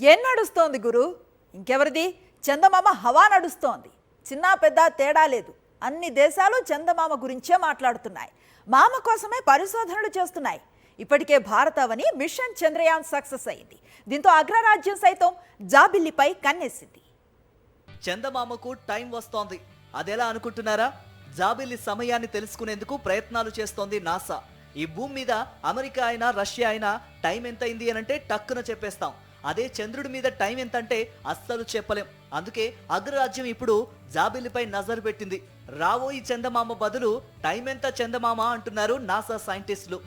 ఏం నడుస్తోంది గురు? ఇంకెవరిది? చందమామ హవా నడుస్తోంది. చిన్న పెద్ద తేడా లేదు. అన్ని దేశాలు చందమామ గురించే మాట్లాడుతున్నాయి. మామ కోసమే పరిశోధనలు చేస్తున్నాయి. ఇప్పటికే భారతవని మిషన్ చంద్రయాన్ సక్సెస్ అయింది. దీంతో అగ్రరాజ్యం సైతం జాబిల్లిపై కన్నేసింది. చందమామకు టైం వస్తోంది. అదెలా అనుకుంటున్నారా? జాబిల్లి సమయాన్ని తెలుసుకునేందుకు ప్రయత్నాలు చేస్తోంది నాసా. ఈ భూమి మీద అమెరికా అయినా రష్యా అయినా టైం ఎంతైంది అనంటే టక్కున చెప్పేస్తాం. అదే చంద్రుడి మీద టైం ఎంతంటే అస్సలు చెప్పలేం. అందుకే అగ్రరాజ్యం ఇప్పుడు జాబిల్లిపై నజరు పెట్టింది. రావోయి చందమామ బదులు టైం ఎంత చందమామ అంటున్నారు నాసా సైంటిస్టులు.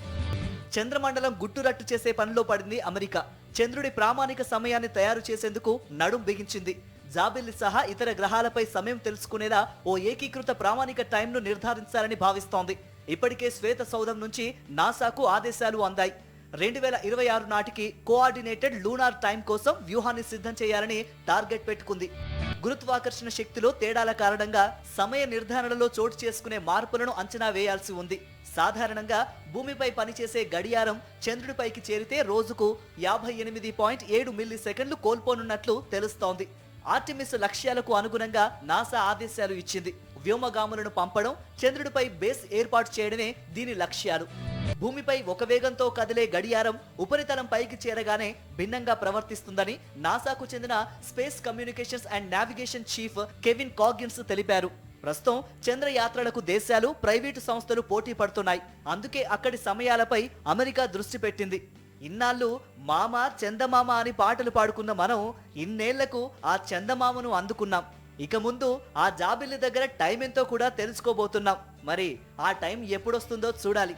చంద్రమండలం గుట్టురట్టు చేసే పనిలో పడింది అమెరికా. చంద్రుడి ప్రామాణిక సమయాన్ని తయారు చేసేందుకు నడుం బిగించింది. జాబిల్లి సహా ఇతర గ్రహాలపై సమయం తెలుసుకునేలా ఓ ఏకీకృత ప్రామాణిక టైంను నిర్ధారించాలని భావిస్తోంది. ఇప్పటికే శ్వేత సౌధం నుంచి నాసాకు ఆదేశాలు అందాయి. 2026 నాటికి కోఆర్డినేటెడ్ లూనార్ టైం కోసం వ్యూహాన్ని సిద్ధం చేయాలని టార్గెట్ పెట్టుకుంది. గురుత్వాకర్షణ శక్తిలో తేడాల కారణంగా సమయ నిర్ధారణలో చోటు చేసుకునే మార్పులను అంచనా వేయాల్సి ఉంది. సాధారణంగా భూమిపై పనిచేసే గడియారం చంద్రుడిపైకి చేరితే రోజుకు 58.7 మిల్లీ సెకండ్లు కోల్పోనున్నట్లు తెలుస్తోంది. ఆర్టిమిస్ లక్ష్యాలకు అనుగుణంగా నాసా ఆదేశాలు ఇచ్చింది. వ్యోమగాములను పంపడం, చంద్రుడిపై బేస్ ఏర్పాటు చేయడమే దీని లక్ష్యాలు. భూమిపై ఒక వేగంతో కదిలే గడియారం ఉపరితలం పైకి చేరగానే భిన్నంగా ప్రవర్తిస్తుందని నాసాకు చెందిన space communications and navigation chief Kevin Coggins తెలిపారు. ప్రస్తుతం చంద్రయాత్రలకు దేశాలు, ప్రైవేటు సంస్థలు పోటీ పడుతున్నాయి. అందుకే అక్కడి సమయాలపై అమెరికా దృష్టి పెట్టింది. ఇన్నాళ్ళు మామ చందమామ అని పాటలు పాడుకున్న మనం ఇన్నేళ్లకు ఆ చందమామను అందుకున్నాం. ఇక ముందు ఆ జాబిల్లి దగ్గర టైం ఎంతో కూడా తెలుసుకోబోతున్నాం. మరి ఆ టైం ఎప్పుడొస్తుందో చూడాలి.